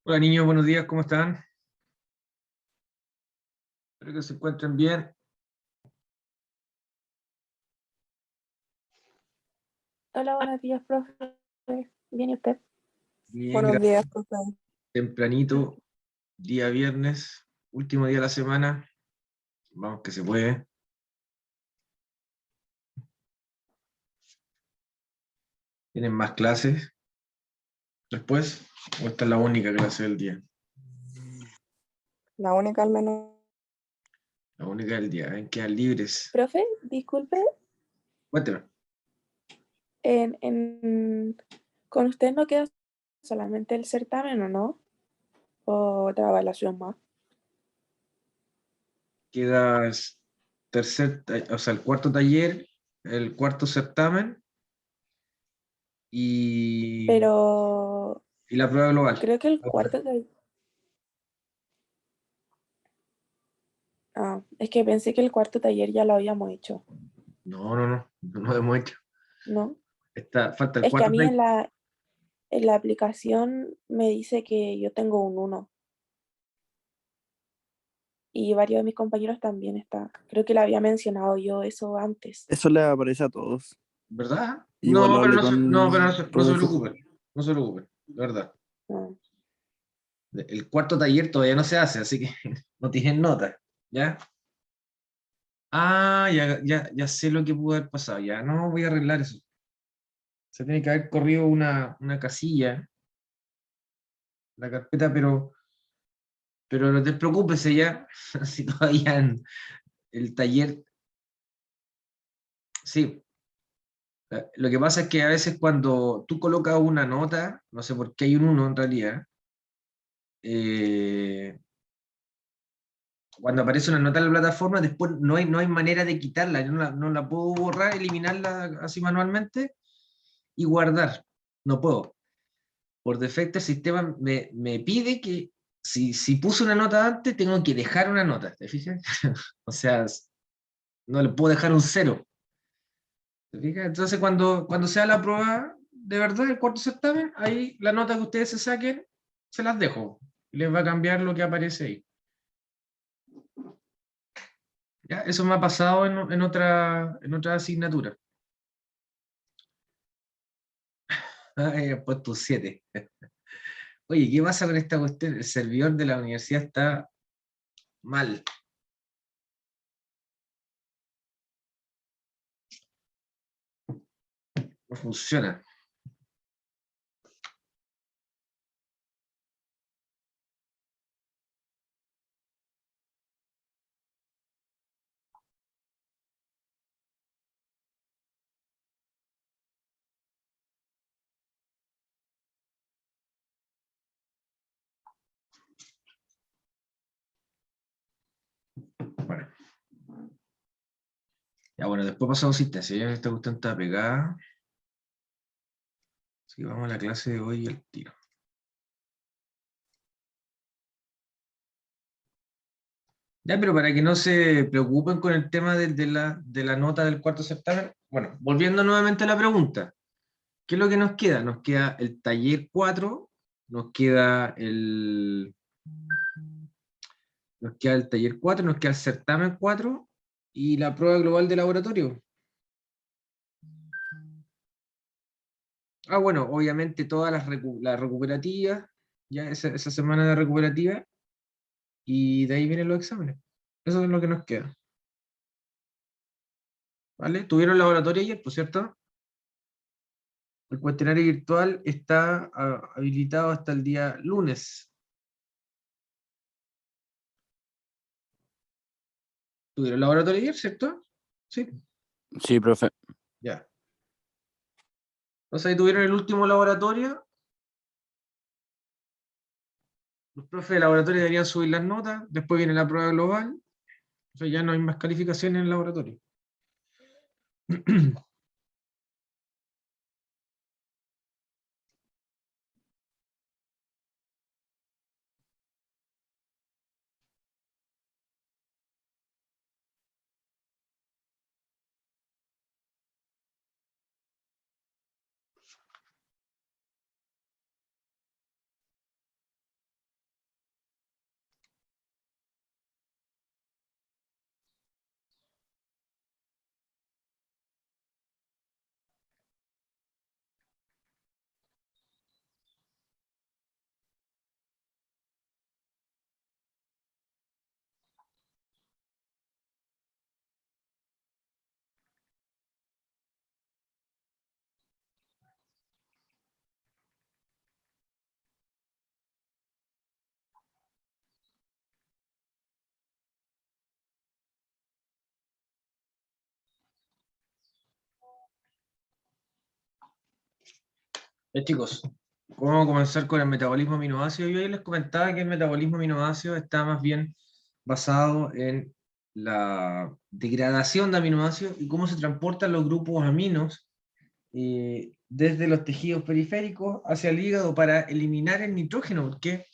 Hola niños, buenos días, ¿cómo están? Espero que se encuentren bien. Hola, buenos días, profe. Bien, ¿y usted? Bien, Buenos gracias. días, profe. Tempranito, día viernes, último día de la semana. Vamos que se puede. ¿Tienen más clases después? ¿O esta es la única clase del día? La única al menos. La única del día, quedan libres. Profe, disculpe, Cuénteme. ¿con usted no queda solamente el certamen o no? ¿O otra evaluación más? Queda o sea, el cuarto taller, el cuarto certamen y, Pero y la prueba global. creo que el cuarto taller... Ah, es que pensé que el cuarto taller ya lo habíamos hecho, No lo hemos hecho. ¿no? Falta el Es que a cuarto mí taller. en la aplicación me dice que yo tengo un uno y varios de mis compañeros también está. Creo que le había mencionado yo eso antes. Eso le aparece a todos. ¿Verdad? Igual No, lo pero hablé no con se, no, pero no se, el no se profesor. preocupen, no se preocupen, de verdad. Ah, El cuarto taller todavía no se hace, así que no tienen nota, ¿ya? Ah, ya sé lo que pudo haber pasado, ya no voy a arreglar eso. Se tiene que haber corrido una casilla, la carpeta, pero no te preocupes ya, si todavía el taller, sí. Lo que pasa es que a veces cuando tú colocas una nota, no sé por qué hay un uno en realidad, eh, cuando aparece una nota en la plataforma, después no hay manera de quitarla, yo no la puedo borrar, eliminarla así manualmente y guardar. No puedo. Por defecto el sistema me pide que si puse una nota antes, tengo que dejar una nota, ¿te fijas? O sea, no le puedo dejar un cero. ¿Te fijas? Entonces cuando sea la prueba de verdad, el cuarto certamen, ahí la nota que ustedes se saquen, se las dejo. Les va a cambiar lo que aparece ahí. ¿Ya? Eso me ha pasado en otra asignatura. He puesto 7. Oye, ¿qué pasa con esta cuestión? El servidor de la universidad está mal. No funciona. Bueno, ya bueno, después pasamos asistencia. Ya esta cuestión está pegada. Así que vamos a la clase de hoy al tiro. Ya, pero para que no se preocupen con el tema de la nota del cuarto certamen, bueno, volviendo nuevamente a la pregunta, ¿qué es lo que nos queda? Nos queda el taller 4, nos queda el taller 4, nos queda el certamen 4 y la prueba global de laboratorio. Ah, bueno, obviamente todas las recuperativas, ya esa semana de recuperativa, y de ahí vienen los exámenes. Eso es lo que nos queda. ¿Vale? Tuvieron laboratorio ayer, por cierto. El cuestionario virtual está habilitado hasta el día lunes. ¿Tuvieron laboratorio ayer, cierto? Sí, Sí, profe. ya. Entonces ahí tuvieron el último laboratorio. Los profes de laboratorio deberían subir las notas. Después viene la prueba global. O sea, ya no hay más calificaciones en el laboratorio. Chicos, vamos a comenzar con el metabolismo aminoácido. Yo ahí les comentaba que el metabolismo aminoácido está más bien basado en la degradación de aminoácidos y cómo se transportan los grupos aminos desde los tejidos periféricos hacia el hígado para eliminar el nitrógeno, porque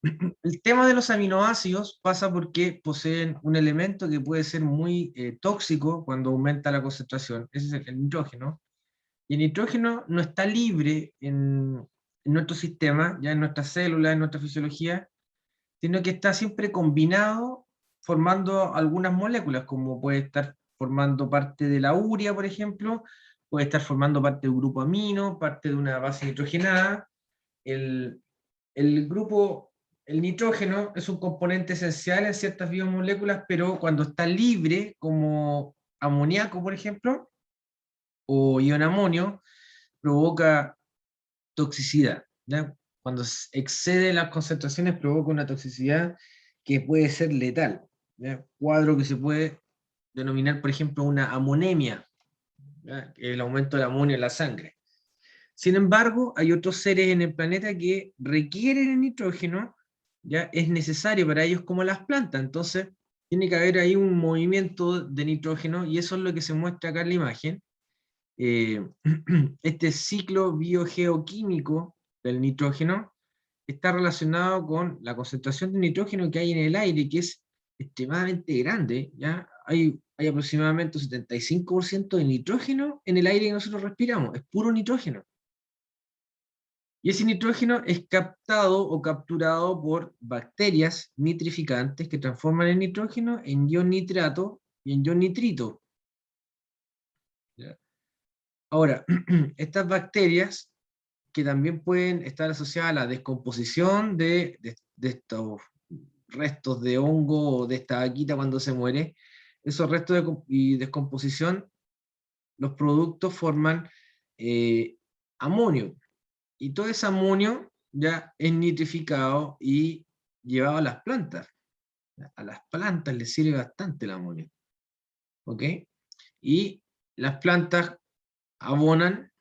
el tema de los aminoácidos pasa porque poseen un elemento que puede ser muy tóxico cuando aumenta la concentración, ese es el nitrógeno. Y el nitrógeno no está libre en nuestro sistema, ya en nuestras células, en nuestra fisiología, sino que está siempre combinado formando algunas moléculas, como puede estar formando parte de la urea, por ejemplo, puede estar formando parte de un grupo amino, parte de una base nitrogenada. El, el grupo, el nitrógeno es un componente esencial en ciertas biomoléculas, pero cuando está libre, como amoníaco, por ejemplo, o ion amonio, provoca toxicidad, ¿ya? Cuando excede las concentraciones provoca una toxicidad que puede ser letal, ¿ya? Cuadro que se puede denominar, por ejemplo, una amonemia, ¿ya? El aumento del amonio en la sangre. Sin embargo, hay otros seres en el planeta que requieren el nitrógeno, ¿ya? Es necesario para ellos como las plantas, entonces tiene que haber ahí un movimiento de nitrógeno y eso es lo que se muestra acá en la imagen. Este ciclo biogeoquímico del nitrógeno está relacionado con la concentración de nitrógeno que hay en el aire, que es extremadamente grande, ¿ya? Hay aproximadamente un 75% de nitrógeno en el aire que nosotros respiramos, es puro nitrógeno. Y ese nitrógeno es captado o capturado por bacterias nitrificantes que transforman el nitrógeno en ion nitrato y en ion nitrito. ¿Ya? Ahora, estas bacterias que también pueden estar asociadas a la descomposición de estos restos de hongo o de esta vaquita cuando se muere, esos restos y descomposición, los productos forman amonio. Y todo ese amonio ya es nitrificado y llevado a las plantas. A las plantas les sirve bastante el amonio. ¿Ok? Y las plantas abonan,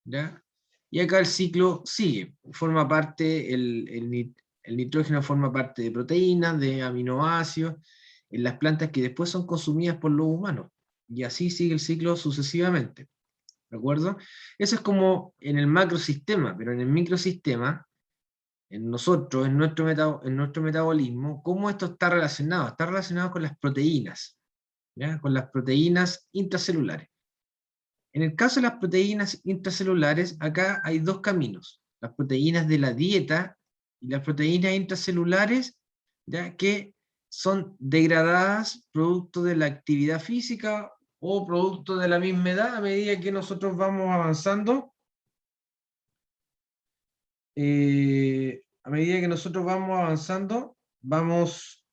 ¿ya? Y acá el ciclo sigue. Forma parte, el nitrógeno forma parte de proteínas, de aminoácidos, en las plantas que después son consumidas por los humanos. Y así sigue el ciclo sucesivamente. ¿De acuerdo? Eso es como en el macrosistema, pero en el microsistema, en nosotros, en nuestro metabolismo, ¿cómo esto está relacionado? Está relacionado con las proteínas, ¿ya? Con las proteínas intracelulares. En el caso de las proteínas intracelulares, acá hay dos caminos. Las proteínas de la dieta y las proteínas intracelulares, ¿ya? Que son degradadas producto de la actividad física o producto de la misma edad a medida que nosotros vamos avanzando. A medida que nosotros vamos avanzando, vamos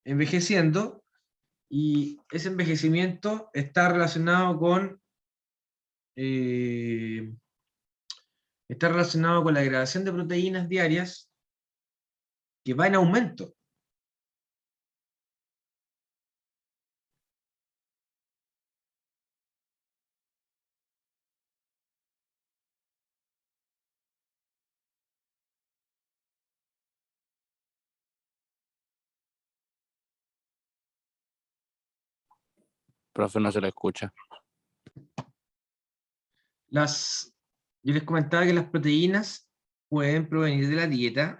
envejeciendo y ese envejecimiento está relacionado con eh, está relacionado con la degradación de proteínas diarias que va en aumento. Profe, no se le escucha. Yo les comentaba que las proteínas pueden provenir de la dieta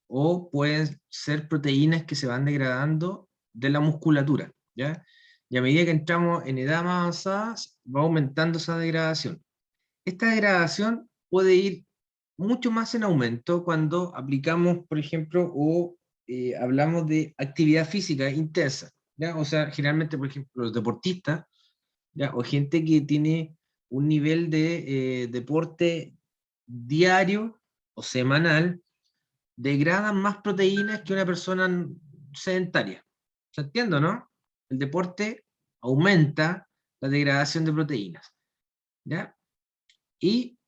o pueden ser proteínas que se van degradando de la musculatura, ¿ya? Y a medida que entramos en edad más avanzada, va aumentando esa degradación. Esta degradación puede ir mucho más en aumento cuando aplicamos, por ejemplo, o hablamos de actividad física intensa, ¿ya? O sea, generalmente, por ejemplo, los deportistas, ¿ya? O gente que tiene un nivel de deporte diario o semanal, degradan más proteínas que una persona sedentaria. ¿Se entiende, no? El deporte aumenta la degradación de proteínas, ¿ya? Y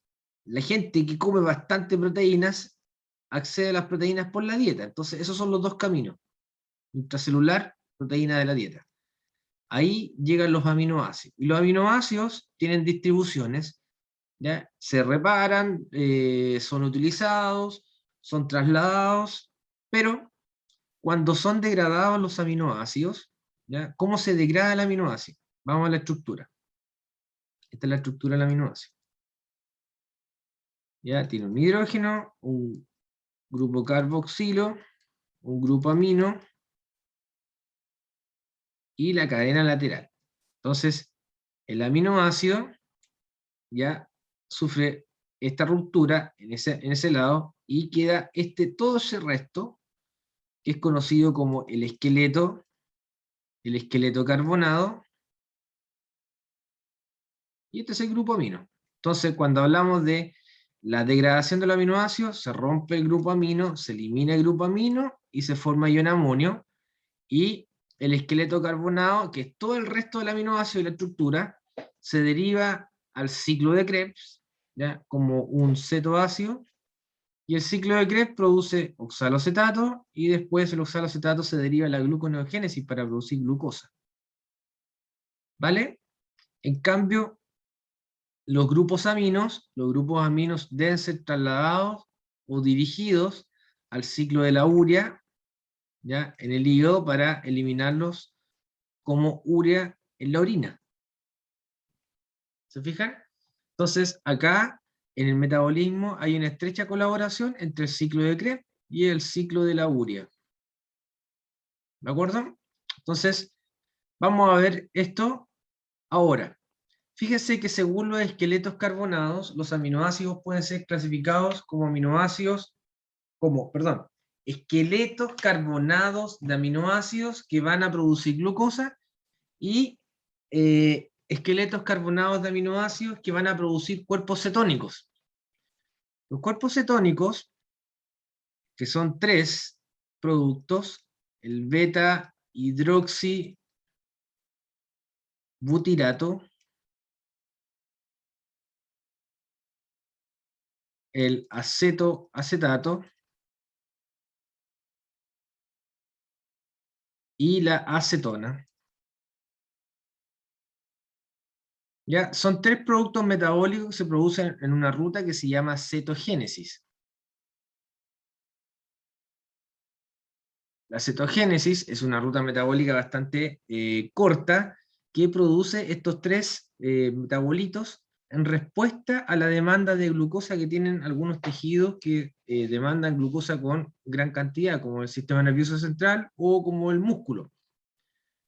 la gente que come bastante proteínas accede a las proteínas por la dieta. Entonces, esos son los dos caminos. Intracelular, proteína de la dieta. Ahí llegan los aminoácidos. Y los aminoácidos tienen distribuciones ¿ya? Se reparan, son utilizados, son trasladados, pero cuando son degradados los aminoácidos, ¿ya? ¿Cómo se degrada el aminoácido? Vamos a la estructura. Esta es la estructura del aminoácido. ¿Ya? Tiene un hidrógeno, un grupo carboxilo, un grupo amino, y la cadena lateral. Entonces, el aminoácido ya sufre esta ruptura en ese lado, y queda todo ese resto, que es conocido como el esqueleto carbonado, y este es el grupo amino. Entonces, cuando hablamos de la degradación del aminoácido, se rompe el grupo amino, se elimina el grupo amino, y se forma ion amonio, y el esqueleto carbonado, que es todo el resto del aminoácido y la estructura, se deriva al ciclo de Krebs, ¿ya? Como un cetoácido, y el ciclo de Krebs produce oxaloacetato, y después el oxaloacetato se deriva a la gluconeogénesis para producir glucosa. ¿Vale? En cambio, los grupos aminos deben ser trasladados o dirigidos al ciclo de la urea, ¿ya? En el hígado, para eliminarlos como urea en la orina. ¿Se fijan? Entonces, acá, en el metabolismo, hay una estrecha colaboración entre el ciclo de Krebs y el ciclo de la urea. ¿De acuerdo? Entonces, vamos a ver esto ahora. Fíjense que según los esqueletos carbonados, los aminoácidos pueden ser clasificados como esqueletos carbonados de aminoácidos que van a producir glucosa, y esqueletos carbonados de aminoácidos que van a producir cuerpos cetónicos. Los cuerpos cetónicos, que son 3 productos: el beta hidroxibutirato, el acetato y la acetona. ¿Ya? Son 3 productos metabólicos que se producen en una ruta que se llama cetogénesis. La cetogénesis es una ruta metabólica bastante corta, que produce estos 3 metabolitos en respuesta a la demanda de glucosa que tienen algunos tejidos que demandan glucosa con gran cantidad, como el sistema nervioso central o como el músculo.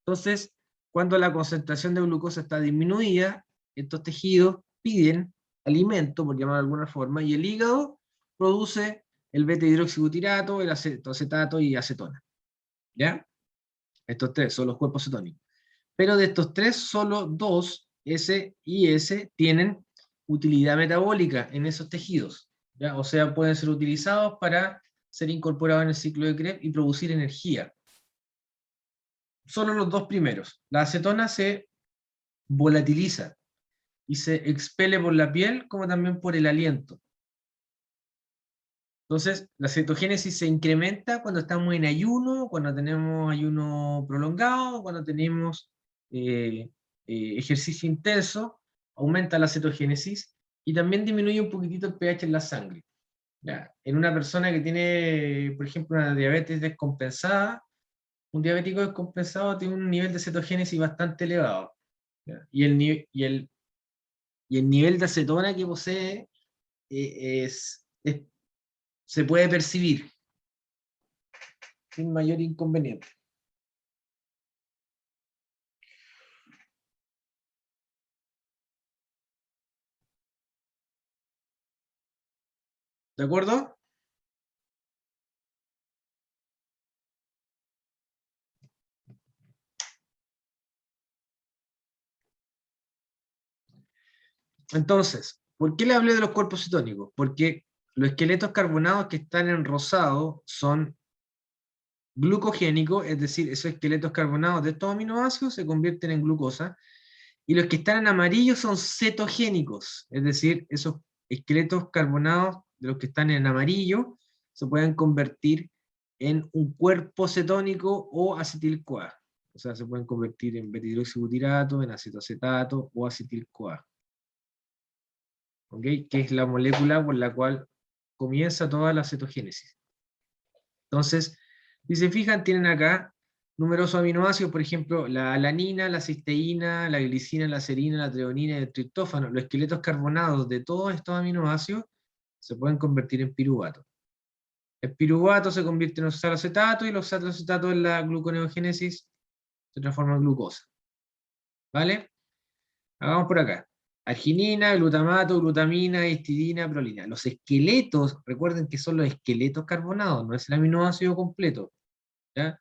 Entonces, cuando la concentración de glucosa está disminuida, estos tejidos piden alimento, por llamarlo de alguna forma, y el hígado produce el beta-hidroxibutirato, el acetato y acetona. ¿Ya? Estos 3 son los cuerpos cetónicos. Pero de estos 3, solo 2, S y S, tienen utilidad metabólica en esos tejidos, ¿ya? O sea, pueden ser utilizados para ser incorporados en el ciclo de Krebs y producir energía. Solo los 2 primeros. La acetona se volatiliza y se expele por la piel, como también por el aliento. Entonces, la cetogénesis se incrementa cuando estamos en ayuno, cuando tenemos ayuno prolongado, cuando tenemos ejercicio intenso, aumenta la cetogénesis, y también disminuye un poquitito el pH en la sangre. ¿Ya? En una persona que tiene, por ejemplo, una diabetes descompensada, un diabético descompensado tiene un nivel de cetogénesis bastante elevado, ¿ya? Y el nivel de acetona que posee se puede percibir sin mayor inconveniente. ¿De acuerdo? Entonces, ¿por qué le hablé de los cuerpos cetónicos? Porque los esqueletos carbonados que están en rosado son glucogénicos, es decir, esos esqueletos carbonados de estos aminoácidos se convierten en glucosa, y los que están en amarillo son cetogénicos, es decir, esos esqueletos carbonados de los que están en amarillo se pueden convertir en un cuerpo cetónico o acetil-CoA. O sea, se pueden convertir en beta-hidroxibutirato, en acetoacetato o acetil-CoA. ¿ok? Que es la molécula por la cual comienza toda la cetogénesis. Entonces, si se fijan, tienen acá numerosos aminoácidos, por ejemplo, la alanina, la cisteína, la glicina, la serina, la treonina y el triptófano. Los esqueletos carbonados de todos estos aminoácidos se pueden convertir en piruvato. El piruvato se convierte en oxaloacetato y el oxaloacetato en la gluconeogénesis se transforma en glucosa. ¿Vale? Hagamos por acá. Arginina, glutamato, glutamina, histidina, prolina. Los esqueletos, recuerden que son los esqueletos carbonados, no es el aminoácido completo. ¿Ya?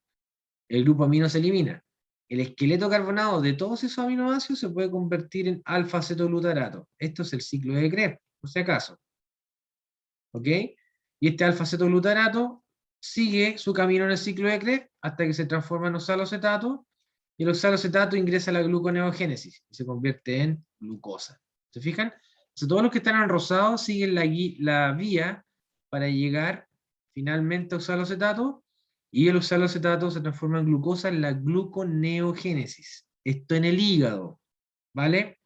El grupo amino se elimina. El esqueleto carbonado de todos esos aminoácidos se puede convertir en alfa-cetoglutarato. Esto es el ciclo de Krebs, por si acaso. ¿Ok? Y este alfa-cetoglutarato sigue su camino en el ciclo de Krebs hasta que se transforma en oxaloacetato, y el oxaloacetato ingresa a la gluconeogénesis y se convierte en glucosa. ¿Se fijan? Entonces, todos los que están en rosado siguen la vía para llegar finalmente a oxaloacetato, y el oxaloacetato se transforma en glucosa en la gluconeogénesis. Esto en el hígado, ¿vale?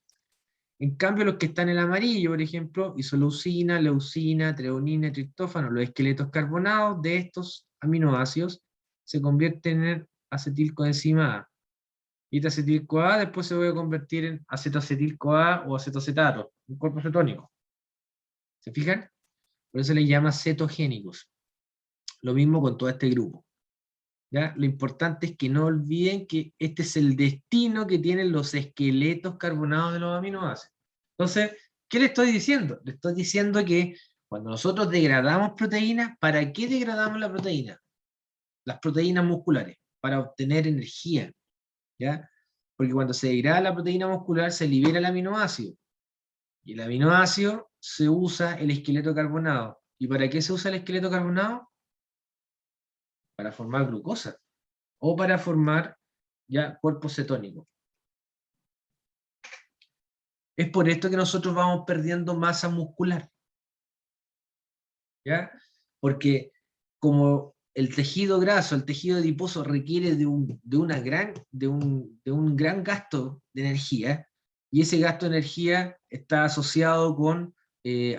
En cambio, los que están en el amarillo, por ejemplo, isoleucina, leucina, treonina, triptófano, los esqueletos carbonados de estos aminoácidos se convierten en acetilcoenzima A. Y este acetil-CoA después se puede convertir en acetoacetil-CoA o acetoacetato, un cuerpo cetónico. ¿Se fijan? Por eso se les llama cetogénicos. Lo mismo con todo este grupo. ¿Ya? Lo importante es que no olviden que este es el destino que tienen los esqueletos carbonados de los aminoácidos. Entonces, ¿qué le estoy diciendo? Le estoy diciendo que cuando nosotros degradamos proteínas, ¿para qué degradamos la proteína? Las proteínas musculares, para obtener energía. ¿Ya? Porque cuando se degrada la proteína muscular se libera el aminoácido. Y el aminoácido se usa el esqueleto carbonado. ¿Y para qué se usa el esqueleto carbonado? Para formar glucosa. O para formar ya cuerpos cetónicos. Es por esto que nosotros vamos perdiendo masa muscular. ¿Ya? Porque como el tejido graso, el tejido adiposo requiere de un gran gasto de energía, y ese gasto de energía está asociado con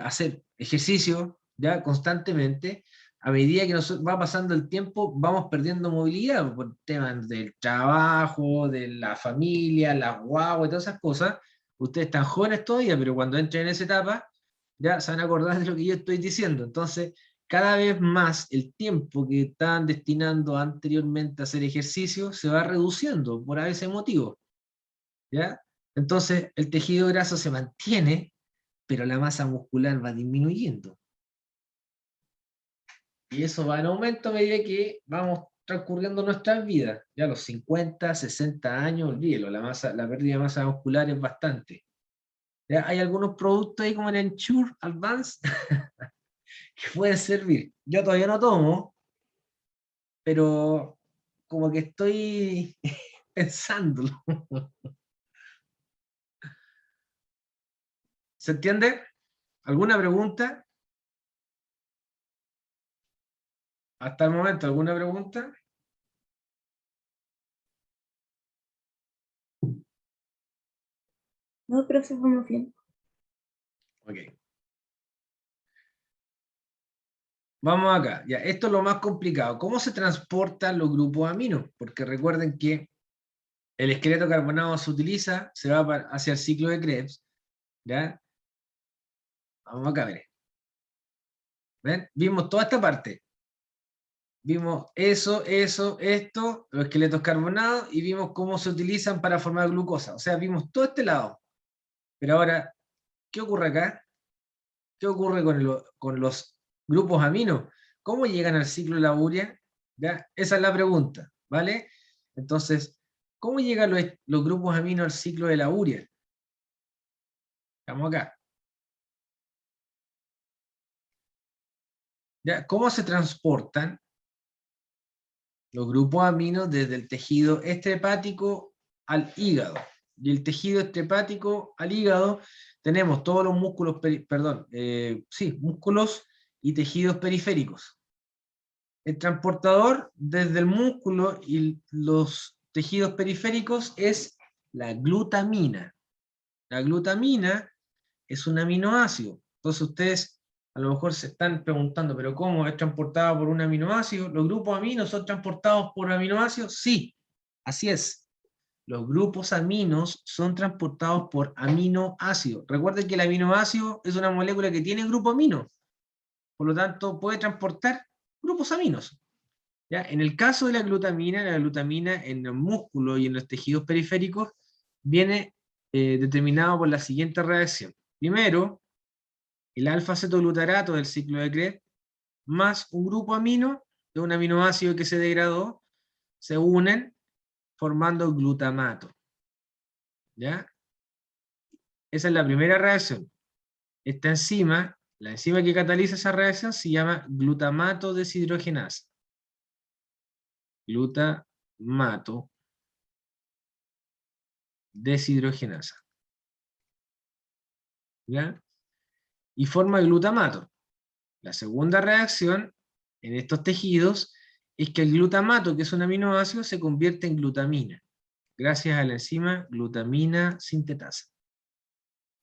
hacer ejercicio ¿ya? Constantemente. A medida que va pasando el tiempo, vamos perdiendo movilidad por temas del trabajo, de la familia, las guaguas y todas esas cosas. Ustedes están jóvenes todavía, pero cuando entren en esa etapa, ya se van a acordar de lo que yo estoy diciendo. Entonces, cada vez más el tiempo que estaban destinando anteriormente a hacer ejercicio se va reduciendo por ese motivo. ¿Ya? Entonces, el tejido graso se mantiene, pero la masa muscular va disminuyendo. Y eso va en aumento a medida que vamos transcurriendo nuestras vidas. Ya a los 50, 60 años, olvídelo, la pérdida de masa muscular es bastante. ¿Ya? Hay algunos productos ahí como el Ensure Advance que pueden servir. Yo todavía no tomo, pero como que estoy pensándolo. ¿Se entiende? ¿Alguna pregunta? Hasta el momento, ¿alguna pregunta? No, profe, vamos bien. Ok. Vamos acá. Ya, esto es lo más complicado. ¿Cómo se transportan los grupos aminos? Porque recuerden que el esqueleto carbonado se utiliza, se va hacia el ciclo de Krebs. ¿Ya? Vamos acá, miren. ¿Ven? Vimos toda esta parte. Vimos eso, esto, los esqueletos carbonados, y vimos cómo se utilizan para formar glucosa. O sea, vimos todo este lado. Pero ahora, ¿qué ocurre acá? ¿Qué ocurre con los grupos aminos? ¿Cómo llegan al ciclo de la urea? ¿Ya? Esa es la pregunta, ¿vale? Entonces, ¿cómo llegan los grupos aminos al ciclo de la urea? Estamos acá. ¿Ya? ¿Cómo se transportan los grupos aminos desde el tejido extrahepático al hígado? Y el tejido extrahepático al hígado tenemos todos los músculos, músculos y tejidos periféricos. El transportador desde el músculo y los tejidos periféricos es la glutamina. La glutamina es un aminoácido. Entonces ustedes a lo mejor se están preguntando, ¿pero cómo es transportado por un aminoácido? ¿Los grupos aminos son transportados por aminoácidos? Sí, así es. Los grupos aminos son transportados por aminoácidos. Recuerden que el aminoácido es una molécula que tiene grupo amino. Por lo tanto, puede transportar grupos aminos. ¿Ya? En el caso de la glutamina en el músculo y en los tejidos periféricos viene determinado por la siguiente reacción. Primero, el alfa-cetoglutarato del ciclo de Krebs más un grupo amino de un aminoácido que se degradó se unen formando glutamato. ¿Ya? Esa es la primera reacción. Esta enzima, la enzima que cataliza esa reacción, se llama glutamato deshidrogenasa. Glutamato deshidrogenasa. ¿Ya? Y forma glutamato. La segunda reacción en estos tejidos es que el glutamato, que es un aminoácido, se convierte en glutamina, gracias a la enzima glutamina sintetasa.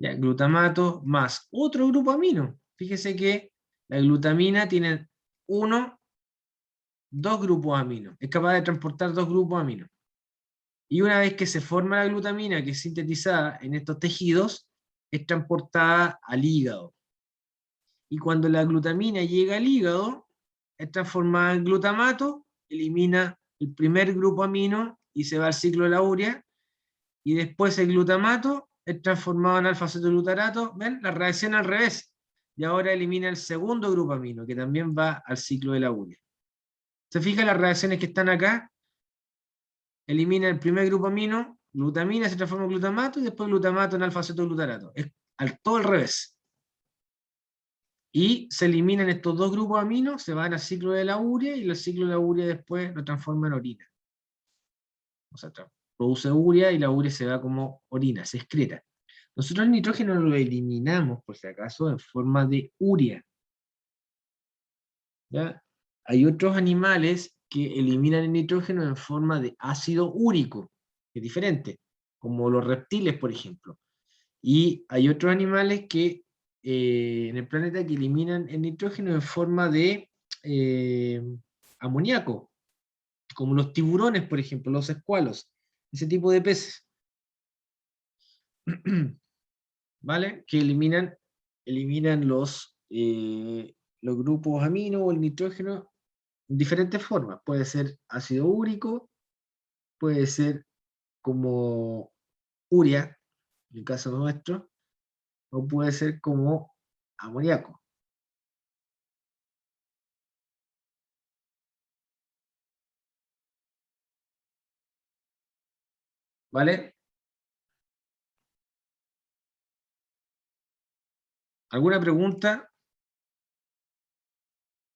Ya, glutamato más otro grupo amino. Fíjese que la glutamina tiene dos grupos aminos. Es capaz de transportar dos grupos aminos. Y una vez que se forma la glutamina, que es sintetizada en estos tejidos, es transportada al hígado. Y cuando la glutamina llega al hígado, es transformada en glutamato, elimina el primer grupo amino y se va al ciclo de la urea, y después el glutamato es transformado en alfa-cetoglutarato. ¿Ven? La reacción al revés. Y ahora elimina el segundo grupo amino, que también va al ciclo de la urea. ¿Se fijan las reacciones que están acá? Elimina el primer grupo amino, glutamina se transforma en glutamato, y después glutamato en alfa-cetoglutarato. Es todo al revés. Y se eliminan estos dos grupos aminos, se van al ciclo de la urea, y el ciclo de la urea después lo transforma en orina. O sea, produce urea y la urea se va como orina, se excreta. Nosotros el nitrógeno lo eliminamos, por si acaso, en forma de urea. ¿Ya? Hay otros animales que eliminan el nitrógeno en forma de ácido úrico, que es diferente, como los reptiles, por ejemplo. Y hay otros animales que en el planeta que eliminan el nitrógeno en forma de amoníaco, como los tiburones, por ejemplo, los escualos, ese tipo de peces. ¿Vale? Que eliminan los grupos amino o el nitrógeno en diferentes formas. Puede ser ácido úrico, puede ser como urea, en el caso nuestro, o puede ser como amoníaco. ¿Vale? ¿Alguna pregunta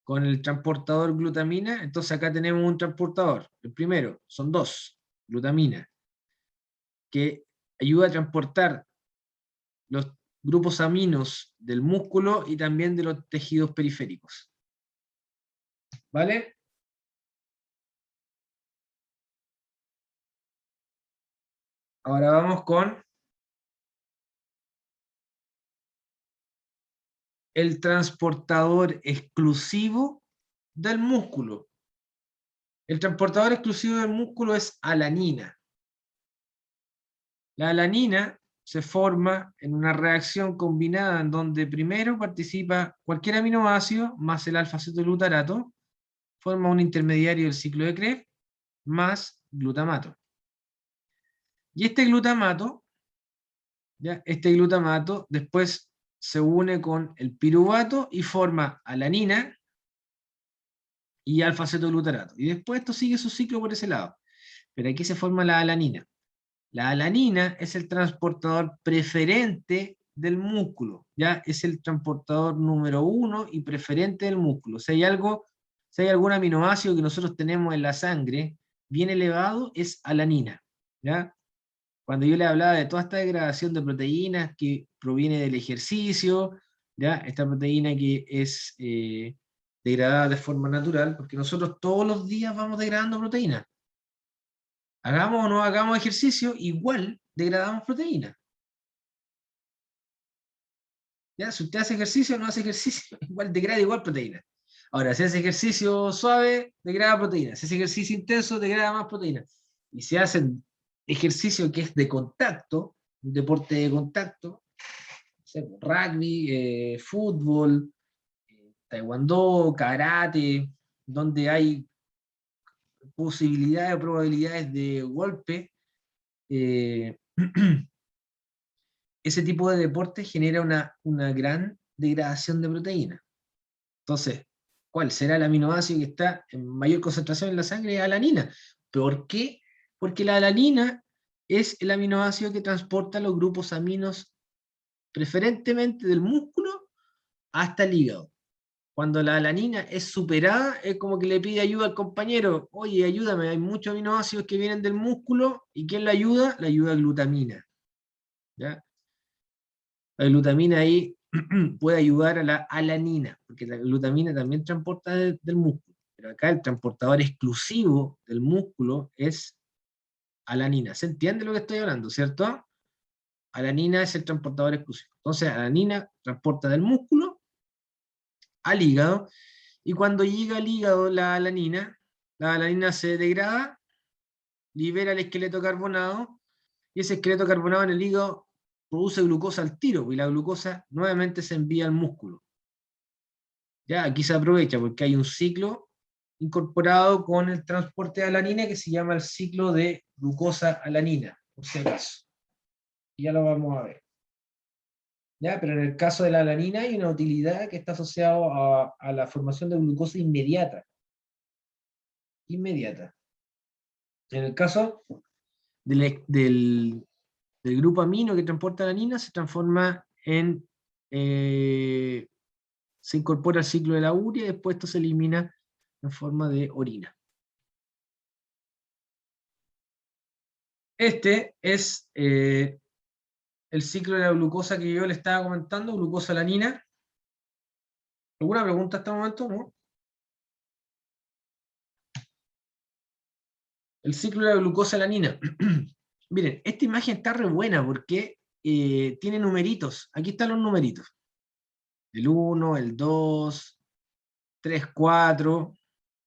con el transportador glutamina? Entonces acá tenemos un transportador. El primero, son dos, glutamina, que ayuda a transportar los grupos aminos del músculo y también de los tejidos periféricos. ¿Vale? Ahora vamos con el transportador exclusivo del músculo. El transportador exclusivo del músculo es alanina. La alanina se forma en una reacción combinada en donde primero participa cualquier aminoácido más el alfa-cetoglutarato, forma un intermediario del ciclo de Krebs, más glutamato. Y este glutamato después se une con el piruvato y forma alanina y alfa-cetoglutarato. Y después esto sigue su ciclo por ese lado. Pero aquí se forma la alanina. La alanina es el transportador preferente del músculo, ¿ya? Es el transportador número 1 y preferente del músculo. Si hay algún aminoácido que nosotros tenemos en la sangre bien elevado, es alanina, ¿ya? Cuando yo le hablaba de toda esta degradación de proteínas que proviene del ejercicio, ¿ya? Esta proteína que es degradada de forma natural, porque nosotros todos los días vamos degradando proteínas. Hagamos o no hagamos ejercicio, igual degradamos proteínas. ¿Ya? Si usted hace ejercicio o no hace ejercicio, igual degrada igual proteína. Ahora, si hace ejercicio suave, degrada proteína. Si hace ejercicio intenso, degrada más proteína. Y si hacen ejercicio que es de contacto, un deporte de contacto, rugby, fútbol, taekwondo, karate, donde hay posibilidades o probabilidades de golpe, ese tipo de deporte genera una gran degradación de proteína. Entonces, ¿cuál será el aminoácido que está en mayor concentración en la sangre? Alanina. ¿Por qué? Porque la alanina es el aminoácido que transporta los grupos aminos preferentemente del músculo hasta el hígado. Cuando la alanina es superada, es como que le pide ayuda al compañero. Oye, ayúdame, hay muchos aminoácidos que vienen del músculo, ¿y quién la ayuda? La ayuda glutamina. ¿Ya? La glutamina ahí puede ayudar a la alanina, porque la glutamina también transporta del músculo. Pero acá el transportador exclusivo del músculo es alanina. ¿Se entiende lo que estoy hablando, cierto? Alanina es el transportador exclusivo. Entonces, alanina transporta del músculo al hígado, y cuando llega al hígado la alanina se degrada, libera el esqueleto carbonado, y ese esqueleto carbonado en el hígado produce glucosa al tiro, y la glucosa nuevamente se envía al músculo. ¿Ya? Aquí se aprovecha porque hay un ciclo incorporado con el transporte de alanina que se llama el ciclo de glucosa-alanina, por si acaso. Y ya lo vamos a ver. ¿Ya? Pero en el caso de la alanina hay una utilidad que está asociada a la formación de glucosa inmediata. Inmediata. En el caso del grupo amino que transporta alanina, se transforma en... se incorpora al ciclo de la urea y después esto se elimina en forma de orina. Este es el ciclo de la glucosa que yo le estaba comentando, glucosa-alanina. ¿Alguna pregunta hasta el momento? ¿No? El ciclo de la glucosa-alanina. Miren, esta imagen está re buena porque tiene numeritos. Aquí están los numeritos. El 1, el 2, 3, 4,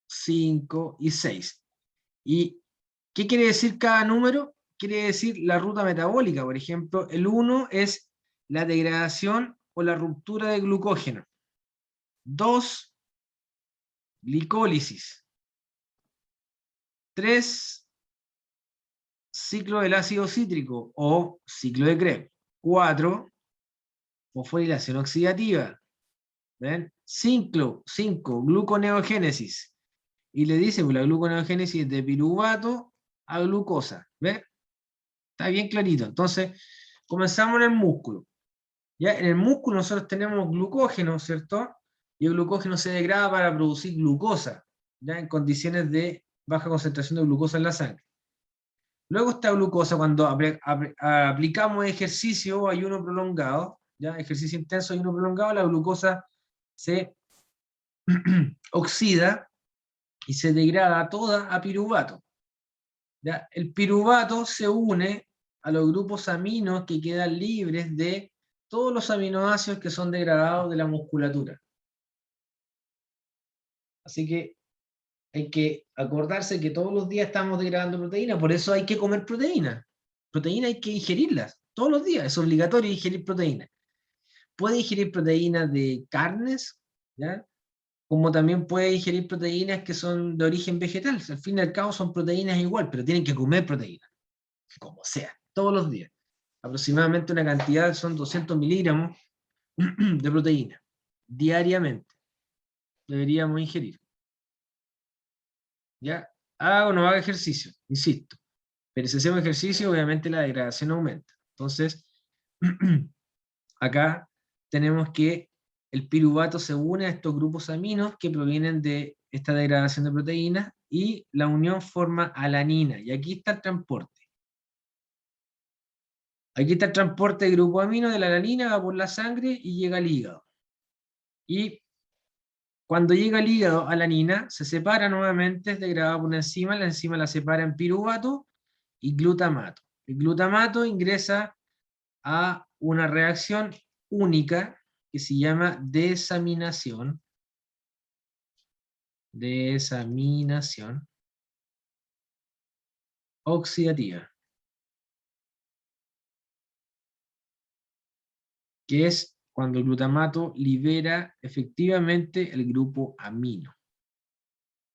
5 y 6. ¿Y qué quiere decir cada número? Quiere decir la ruta metabólica. Por ejemplo, el 1 es la degradación o la ruptura de glucógeno. 2, glicólisis. 3, ciclo del ácido cítrico o ciclo de Krebs. 4, fosforilación oxidativa. ¿Ven? 5, gluconeogénesis. Y le dice, pues la gluconeogénesis es de piruvato a glucosa. ¿Ven? Está bien clarito. Entonces, comenzamos en el músculo. ¿Ya? En el músculo nosotros tenemos glucógeno, ¿cierto? Y el glucógeno se degrada para producir glucosa, ¿ya? En condiciones de baja concentración de glucosa en la sangre. Luego esta glucosa, cuando aplicamos ejercicio o ayuno prolongado, ¿ya? Ejercicio intenso, ayuno prolongado, la glucosa se oxida y se degrada toda a piruvato. ¿Ya? El piruvato se une a los grupos aminos que quedan libres de todos los aminoácidos que son degradados de la musculatura. Así que hay que acordarse que todos los días estamos degradando proteína, por eso hay que comer proteína. Proteína hay que ingerirlas todos los días, es obligatorio ingerir proteína. Puede ingerir proteínas de carnes, ¿ya? Como también puede ingerir proteínas que son de origen vegetal. Al fin y al cabo son proteínas igual, pero tienen que comer proteína, como sea, todos los días. Aproximadamente una cantidad son 200 miligramos de proteína diariamente. Deberíamos ingerir. ¿Ya? Haga o no haga ejercicio, insisto. Pero si hacemos ejercicio, obviamente la degradación aumenta. Entonces, acá tenemos que el piruvato se une a estos grupos aminos que provienen de esta degradación de proteínas y la unión forma alanina. Y aquí está el transporte. Aquí está el transporte del grupo amino de la alanina, va por la sangre y llega al hígado. Y cuando llega al hígado, alanina se separa nuevamente, es degradada por una enzima, la enzima la separa en piruvato y glutamato. El glutamato ingresa a una reacción única, que se llama desaminación. Desaminación oxidativa. Que es cuando el glutamato libera efectivamente el grupo amino.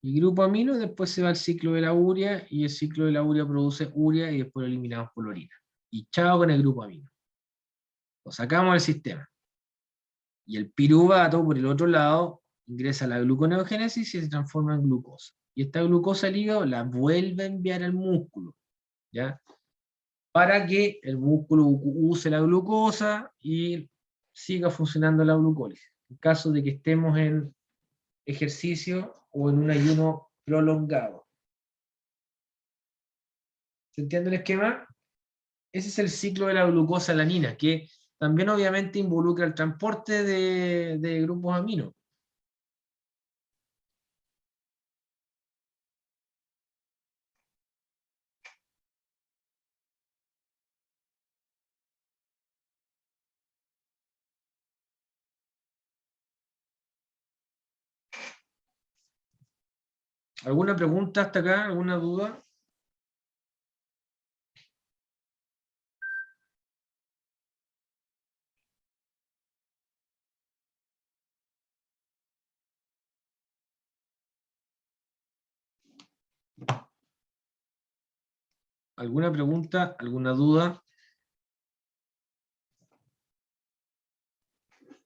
El grupo amino después se va al ciclo de la urea, y el ciclo de la urea produce urea y después lo eliminamos por la orina. Y chao con el grupo amino. Lo sacamos del sistema. Y el piruvato, por el otro lado, ingresa a la gluconeogénesis y se transforma en glucosa. Y esta glucosa el hígado la vuelve a enviar al músculo, ¿ya? Para que el músculo use la glucosa y siga funcionando la glucólisis. En caso de que estemos en ejercicio o en un ayuno prolongado. ¿Se entiende el esquema? Ese es el ciclo de la glucosalanina, que también obviamente involucra el transporte de grupos aminos. ¿Alguna pregunta hasta acá? ¿Alguna duda? ¿Alguna pregunta? ¿Alguna duda?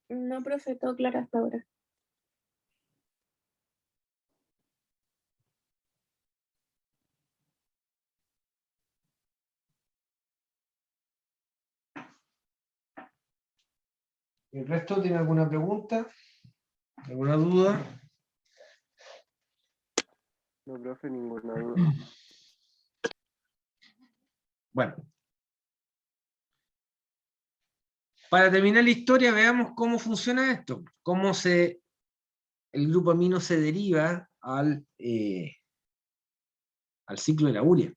No, profe, todo claro hasta ahora. ¿El resto tiene alguna pregunta? ¿Alguna duda? No, profe, ninguna duda. Bueno. Para terminar la historia, veamos cómo funciona esto. Cómo el grupo amino se deriva al ciclo de la urea.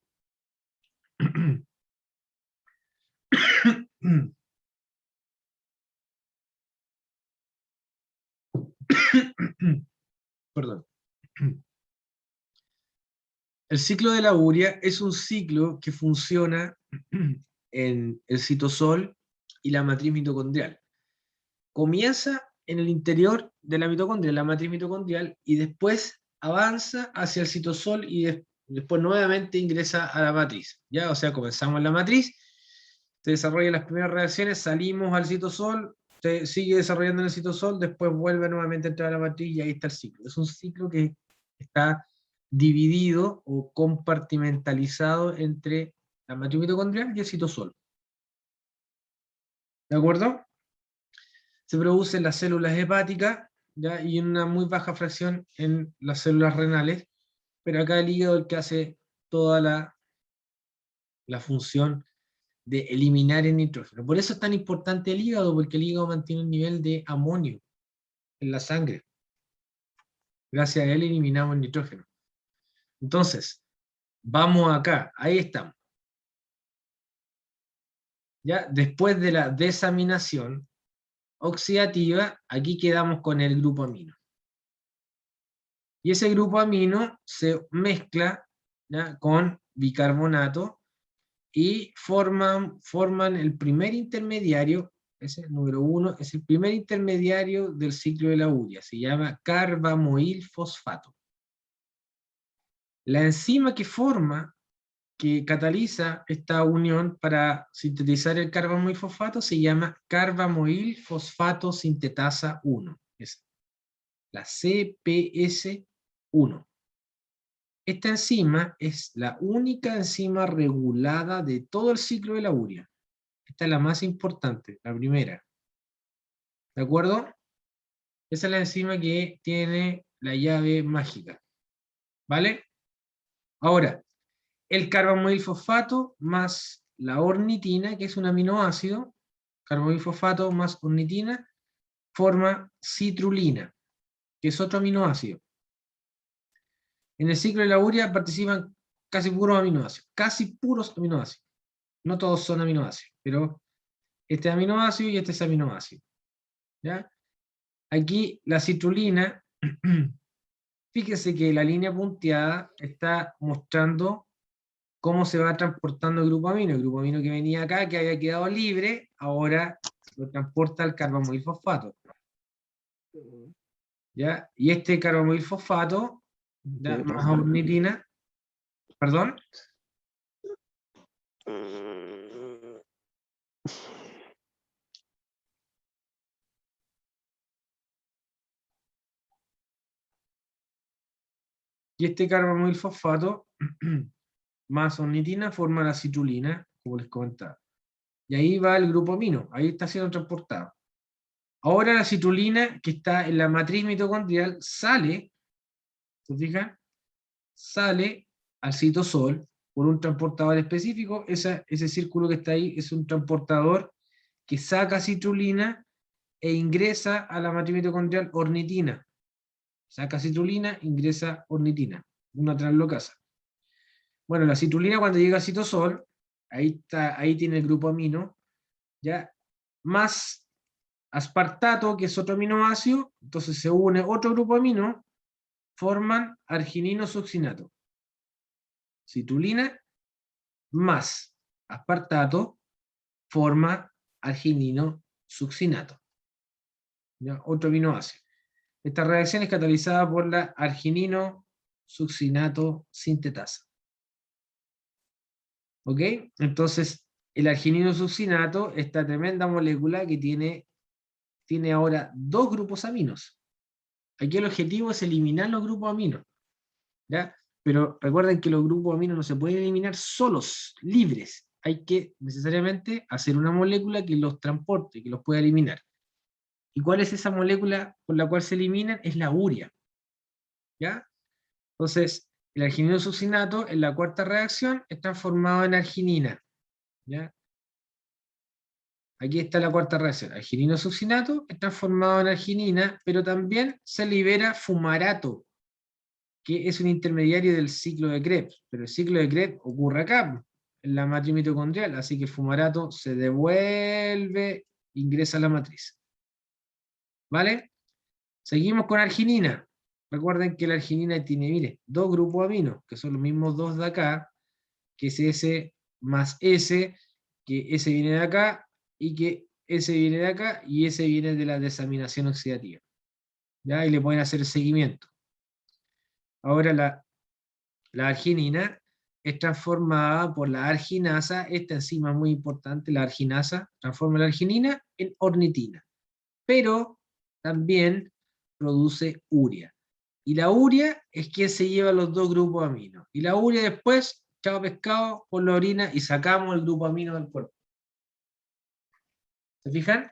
Perdón. El ciclo de la urea es un ciclo que funciona en el citosol y la matriz mitocondrial. Comienza en el interior de la mitocondria, la matriz mitocondrial, y después avanza hacia el citosol y después nuevamente ingresa a la matriz. ¿Ya? O sea, comenzamos en la matriz, se desarrollan las primeras reacciones, salimos al citosol, se sigue desarrollando en el citosol, después vuelve nuevamente a entrar a la matriz y ahí está el ciclo. Es un ciclo que está dividido o compartimentalizado entre la matriz mitocondrial y el citosol. ¿De acuerdo? Se produce en las células hepáticas, ¿ya? Y en una muy baja fracción en las células renales, pero acá el hígado es el que hace toda la función de eliminar el nitrógeno. Por eso es tan importante el hígado, porque el hígado mantiene un nivel de amonio en la sangre. Gracias a él eliminamos el nitrógeno. Entonces, vamos acá, ahí estamos. Ya, después de la desaminación oxidativa, aquí quedamos con el grupo amino. Y ese grupo amino se mezcla, ¿ya?, con bicarbonato y forman el primer intermediario, ese es el número 1, es el primer intermediario del ciclo de la urea, se llama carbamoil fosfato. La enzima que cataliza esta unión para sintetizar el carbamoil fosfato se llama carbamoil fosfato sintetasa 1, es la CPS1. Esta enzima es la única enzima regulada de todo el ciclo de la urea. Esta es la más importante, la primera. ¿De acuerdo? Esa es la enzima que tiene la llave mágica. ¿Vale? Ahora, el carbamoil fosfato más la ornitina, que es un aminoácido, carbamoil fosfato más ornitina, forma citrulina, que es otro aminoácido. En el ciclo de la urea participan casi puros aminoácidos, no todos son aminoácidos, pero este es aminoácido y este es aminoácido. ¿Ya? Aquí la citrulina, fíjese que la línea punteada está mostrando cómo se va transportando el grupo amino. El grupo amino que venía acá, que había quedado libre, ahora lo transporta al carbamoil fosfato. ¿Ya? Y este carbamoil fosfato, ¿ya? Sí. Más ornitina, perdón, y este carbamoil fosfato más ornitina forma la citrulina, como les comentaba. Y ahí va el grupo amino, ahí está siendo transportado. Ahora la citrulina que está en la matriz mitocondrial sale, ¿se fijan? Sale al citosol por un transportador específico. Ese círculo que está ahí es un transportador que saca citrulina e ingresa a la matriz mitocondrial ornitina. Saca citrulina, ingresa ornitina, una translocasa. Bueno, la citrulina cuando llega al citosol, ahí tiene el grupo amino, ¿ya? Más aspartato, que es otro aminoácido, entonces se une otro grupo amino, forman arginino succinato. Citrulina más aspartato forma arginino succinato. ¿Ya? Otro aminoácido. Esta reacción es catalizada por la arginino succinato sintetasa. ¿Ok? Entonces, el arginino succinato, esta tremenda molécula que tiene ahora dos grupos aminos. Aquí el objetivo es eliminar los grupos aminos. ¿Ya? Pero recuerden que los grupos aminos no se pueden eliminar solos, libres. Hay que necesariamente hacer una molécula que los transporte, que los pueda eliminar. ¿Y cuál es esa molécula con la cual se eliminan? Es la urea. ¿Ya? Entonces, el arginino succinato en la cuarta reacción es transformado en arginina. ¿Ya? Aquí está la cuarta reacción. Arginino succinato es transformado en arginina, pero también se libera fumarato, que es un intermediario del ciclo de Krebs. Pero el ciclo de Krebs ocurre acá, en la matriz mitocondrial, así que el fumarato se devuelve, ingresa a la matriz. ¿Vale? Seguimos con arginina. Recuerden que la arginina tiene, mire, dos grupos aminos, que son los mismos dos de acá, que es S más S, que S viene de acá, y que S viene de acá, y S viene de la desaminación oxidativa. ¿Ya? Y le pueden hacer el seguimiento. Ahora la arginina es transformada por la arginasa, esta enzima muy importante, la arginasa, transforma la arginina en ornitina, pero también produce urea. Y la urea es quien se lleva los dos grupos aminos. Y la urea después, chao pescado, por la orina y sacamos el grupo amino del cuerpo. ¿Se fijan?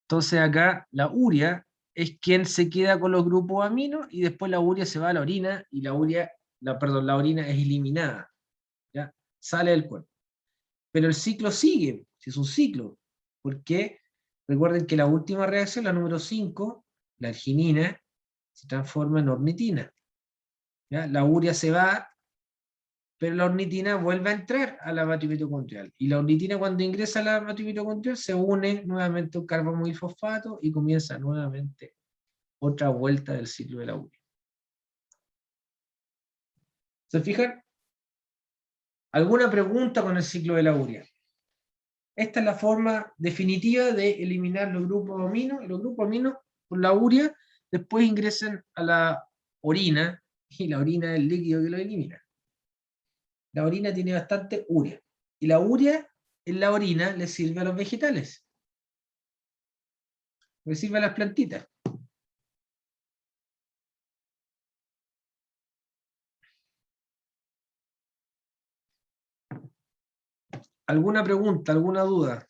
Entonces acá la urea es quien se queda con los grupos aminos y después la urea se va a la orina y la orina es eliminada. ¿Ya? Sale del cuerpo. Pero el ciclo sigue, si es un ciclo, porque recuerden que la última reacción, la número 5, la arginina, se transforma en ornitina. ¿Ya? La urea se va, pero la ornitina vuelve a entrar a la matriz mitocondrial. Y la ornitina cuando ingresa a la matriz mitocondrial se une nuevamente a un carbamoil fosfato y comienza nuevamente otra vuelta del ciclo de la urea. ¿Se fijan? ¿Alguna pregunta con el ciclo de la urea? Esta es la forma definitiva de eliminar los grupos aminos, y los grupos aminos por la urea después ingresan a la orina, y la orina es el líquido que lo elimina. La orina tiene bastante urea, y la urea en la orina le sirve a los vegetales, le sirve a las plantitas. ¿Alguna pregunta, alguna duda?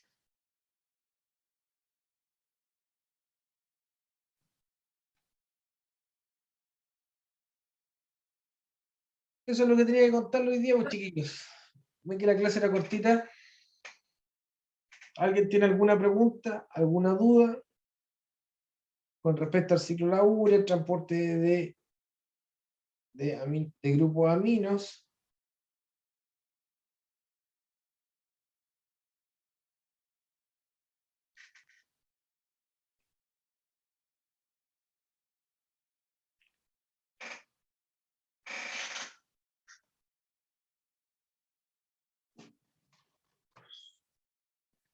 Eso es lo que tenía que contarlo hoy día, pues, chiquillos. Ven que la clase era cortita. ¿Alguien tiene alguna pregunta, alguna duda con respecto al ciclo de la urea, el transporte de grupos aminos?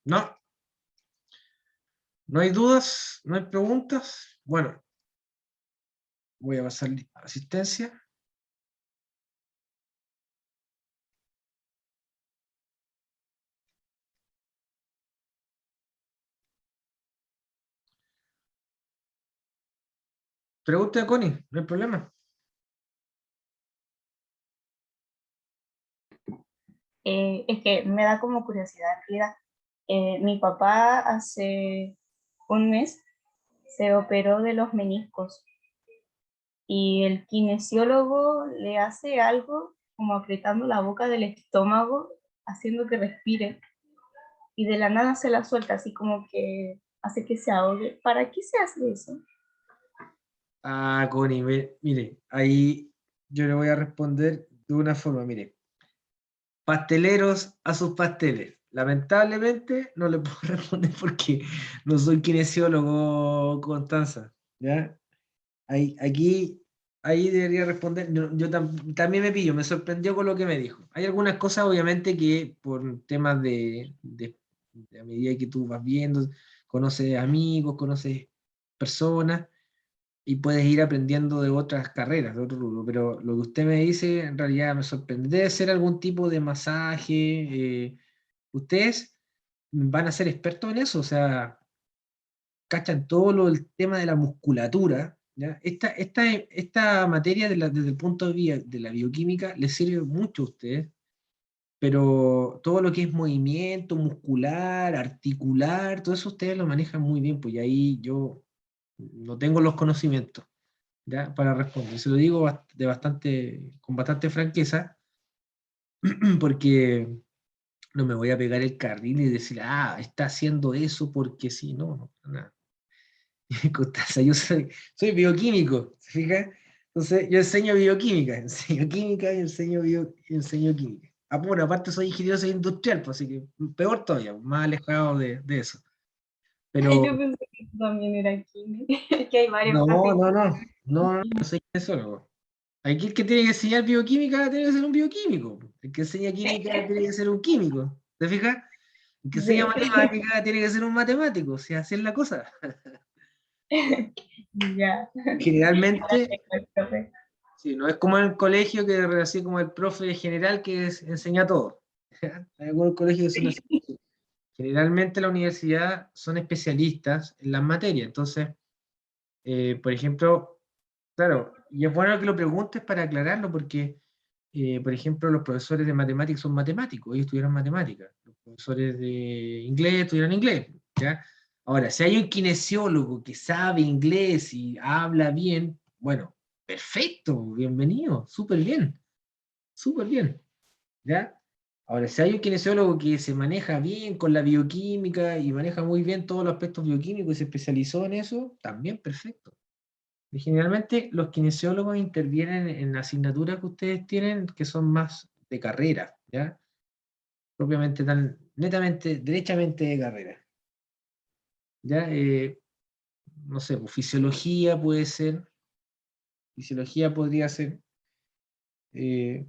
No, no hay dudas, no hay preguntas. Bueno, voy a pasar asistencia. Pregunta, Connie, no hay problema. Es que me da como curiosidad en realidad. Mi papá hace un mes se operó de los meniscos y el kinesiólogo le hace algo como apretando la boca del estómago, haciendo que respire y de la nada se la suelta, así como que hace que se ahogue. ¿Para qué se hace eso? Ah, Connie, mire, ahí yo le voy a responder de una forma, mire. Pasteleros a sus pasteles. Lamentablemente no le puedo responder porque no soy kinesiólogo, Constanza. ¿Ya? Ahí debería responder. Yo también me pillo, me sorprendió con lo que me dijo. Hay algunas cosas, obviamente, que por temas de a medida que tú vas viendo, conoces amigos, conoces personas, y puedes ir aprendiendo de otras carreras, de otro rubro, pero lo que usted me dice en realidad me sorprende. Debe ser algún tipo de masaje. Ustedes van a ser expertos en eso, o sea, cachan el tema de la musculatura, ¿ya? Esta materia desde el punto de la bioquímica les sirve mucho a ustedes, pero todo lo que es movimiento muscular, articular, todo eso ustedes lo manejan muy bien, pues y ahí yo no tengo los conocimientos. ¿Ya? Para responder. Se lo digo con bastante franqueza, porque no me voy a pegar el carril y decir, está haciendo eso porque sí, no, nada. Constanza, yo soy bioquímico, ¿se fija? Entonces, yo enseño bioquímica, enseño química y enseño química. Bueno, aparte soy ingeniero industrial, pues, así que peor todavía, más alejado de eso. Ay, Pero yo pensé que tú también era químico, que hay varios no, cafés. no, no, no soy kinesiólogo. Aquí el que tiene que enseñar bioquímica tiene que ser un bioquímico. El que enseña química tiene que ser un químico. ¿Te fijas? El que enseña matemática tiene que ser un matemático. O sea, así es la cosa. Ya. Generalmente, Café. sí, no es como en el colegio, que es así como el profe general que enseña todo. Hay algunos colegios que son así. Generalmente la universidad son especialistas en las materias. Entonces, por ejemplo, claro, y es bueno que lo preguntes para aclararlo, porque, por ejemplo, los profesores de matemáticas son matemáticos, ellos estudiaron matemáticas. Los profesores de inglés estudiaron inglés, ¿ya? Ahora, si hay un kinesiólogo que sabe inglés y habla bien, bueno, perfecto, bienvenido, súper bien, ¿ya? Ahora, si hay un kinesiólogo que se maneja bien con la bioquímica y maneja muy bien todos los aspectos bioquímicos y se especializó en eso, también perfecto. Y generalmente los kinesiólogos intervienen en asignaturas que ustedes tienen que son más de carrera, ¿ya? Propiamente netamente, derechamente de carrera. ¿Ya? No sé, pues, fisiología puede ser, fisiología podría ser, eh,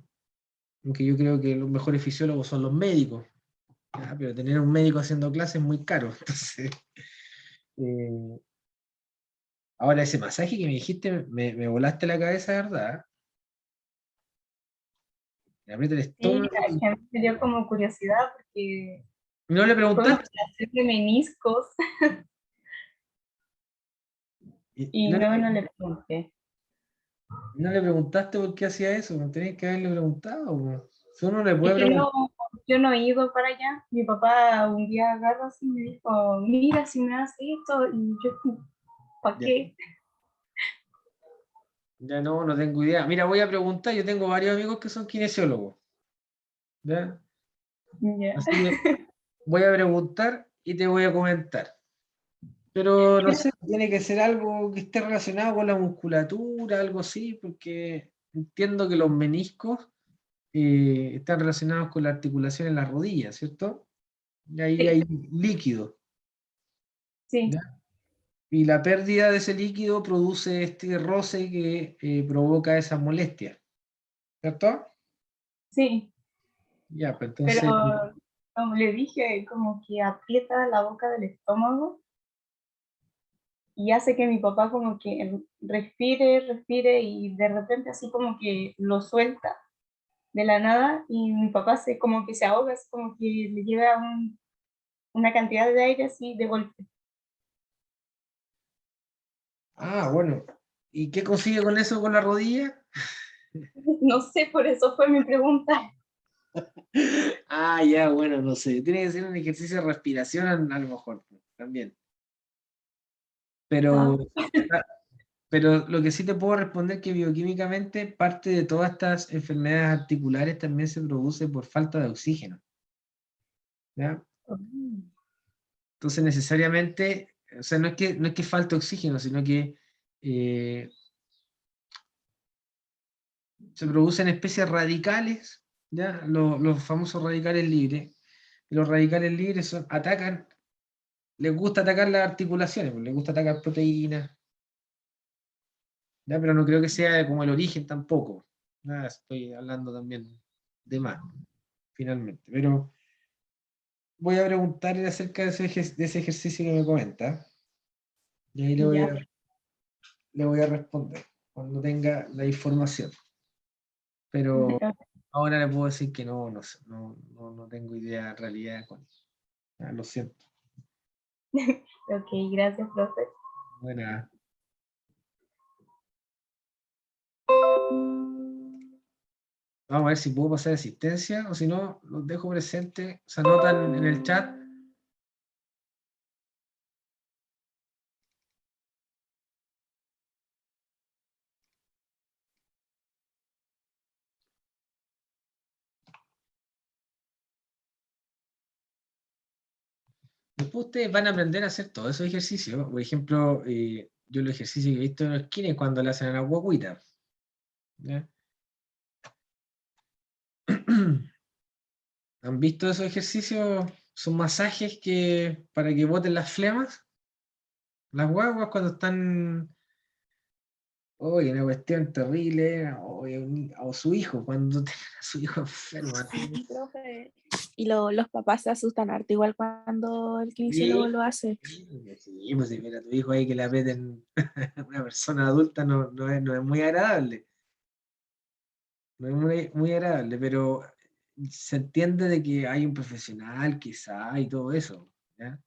aunque yo creo que los mejores fisiólogos son los médicos, ¿ya? Pero tener un médico haciendo clases es muy caro, entonces... eh, ahora ese masaje que me dijiste, me volaste la cabeza, ¿verdad? Me aprieta el Sí, estómago es que a mí me dio como curiosidad porque y no le fue una preguntaste. operación de meniscos Y y no no le, le pregunté. no le preguntaste por qué hacía eso, no tenías que haberle preguntado, po. Si uno le Es puede que preguntar. no, yo no he ido para allá. Mi papá un día agarró así y me dijo, mira si me hace esto, y yo, ¿para Ya, qué? ya no tengo idea. Mira, voy a preguntar, yo tengo varios amigos que son kinesiólogos, ¿ya? Ya. Así que voy a preguntar y te voy a comentar. Pero no sé, tiene que ser algo que esté relacionado con la musculatura, algo así, porque entiendo que los meniscos están relacionados con la articulación en las rodillas, ¿cierto? Y ahí Sí, hay líquido, sí, ¿ya? Y la pérdida de ese líquido produce este roce que provoca esa molestia, ¿cierto? sí, Ya, pues pero entonces, como le dije, como que aprieta la boca del estómago y hace que mi papá como que respire, respire y de repente así como que lo suelta de la nada y mi papá se como que se ahoga, así como que le llega una cantidad de aire así de golpe. Ah, bueno. ¿Y qué consigue con eso con la rodilla? No sé, por eso fue mi pregunta. Ah, ya, bueno, no sé. Tiene que ser un ejercicio de respiración a lo mejor, pues, también. Ah, Pero, ah, pero lo que sí te puedo responder es que bioquímicamente parte de todas estas enfermedades articulares también se produce por falta de oxígeno. ¿Ya? Entonces necesariamente, o sea, no es que falte oxígeno, sino que eh, se producen especies radicales, ¿ya? Los famosos radicales libres. Y los radicales libres atacan, les gusta atacar las articulaciones, pues, les gusta atacar proteínas, ¿ya? Pero no creo que sea como el origen tampoco. Nada, estoy hablando también de más, finalmente. Pero voy a preguntarle acerca de ese ejercicio que me comenta, y ahí le voy ya. a, le voy a responder cuando tenga la información. Pero ahora le puedo decir que no, no sé, no tengo idea en realidad con eso. Ah, lo siento. Ok, gracias, profe. Buena. Vamos a ver si puedo pasar asistencia o si no, los dejo presentes. Se anotan en el chat. Después ustedes van a aprender a hacer todos esos ejercicios. Por ejemplo, yo los ejercicios que he visto en los kines cuando le hacen a la guaguita. ¿Ya? ¿Han visto esos ejercicios? Son masajes que para que boten las flemas. Las guaguas cuando están. Oye, una cuestión terrible. Oye, o su hijo, cuando tenga a su hijo enfermo. Sí, profe. Y los papás se asustan harto igual cuando el kinesiólogo Sí, lo hace. sí, pues si mira a tu hijo ahí que le aprieten a una persona adulta no es muy agradable. No es muy agradable, pero se entiende de que hay un profesional quizá y todo eso, ¿ya?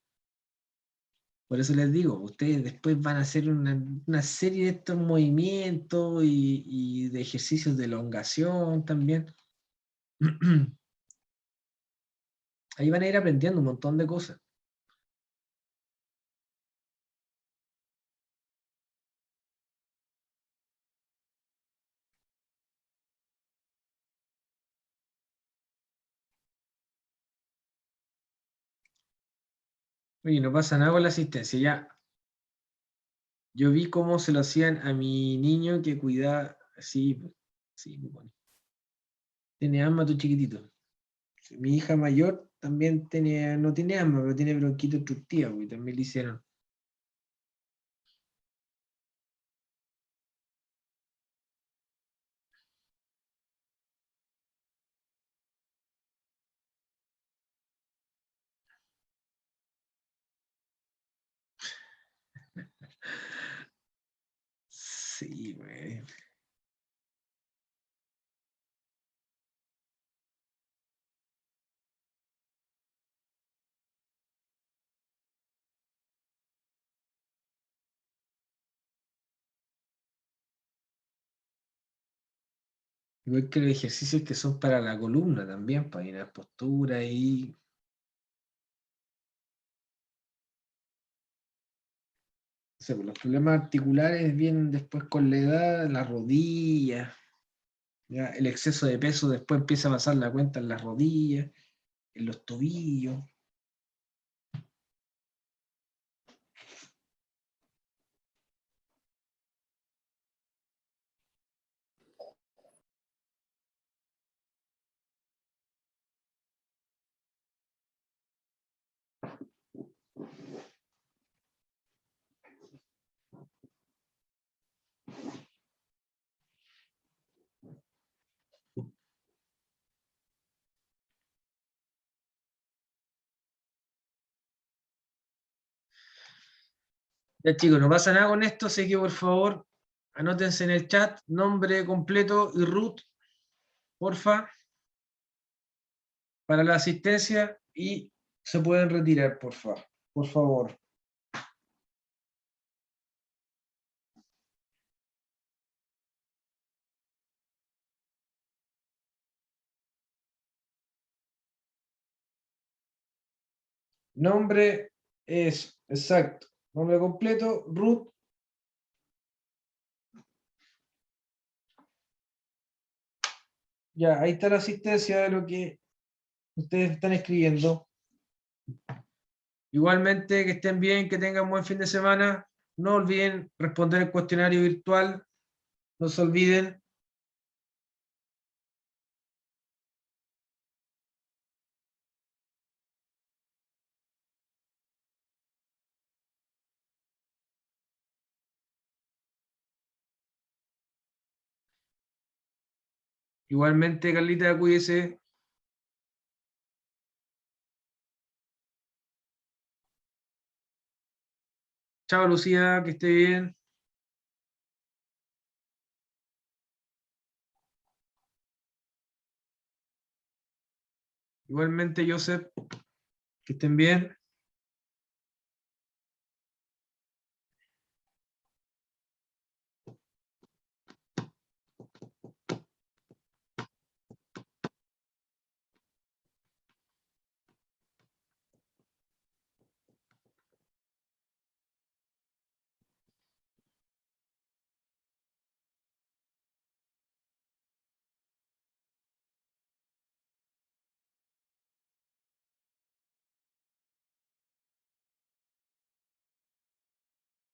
Por eso les digo, ustedes después van a hacer una serie de estos movimientos y de ejercicios de elongación también. Ahí van a ir aprendiendo un montón de cosas. Oye, no pasa nada con la asistencia. Ya, yo vi cómo se lo hacían a mi niño que cuidaba, sí, sí, pues, bueno. Tiene asma tu chiquitito. Sí, mi hija mayor también no tiene asma, pero tiene bronquitis obstructiva, pues, y también le hicieron. Sí, güey. Igual que los ejercicios que son para la columna también, para ir a postura y. O sea, pues, los problemas articulares vienen después con la edad, las rodillas, ya, el exceso de peso después empieza a pasar la cuenta en las rodillas, en los tobillos. Ya chicos, no pasa nada con esto, así que por favor, anótense en el chat, nombre completo y root, porfa, para la asistencia y se pueden retirar, porfa, por favor. Nombre es, exacto, nombre completo, root. Ya, ahí está la asistencia de lo que ustedes están escribiendo. Igualmente, que estén bien, que tengan buen fin de semana. No olviden responder el cuestionario virtual. No se olviden. Igualmente, Carlita, cuídese. Chao, Lucía, que esté bien. Igualmente, Joseph, que estén bien.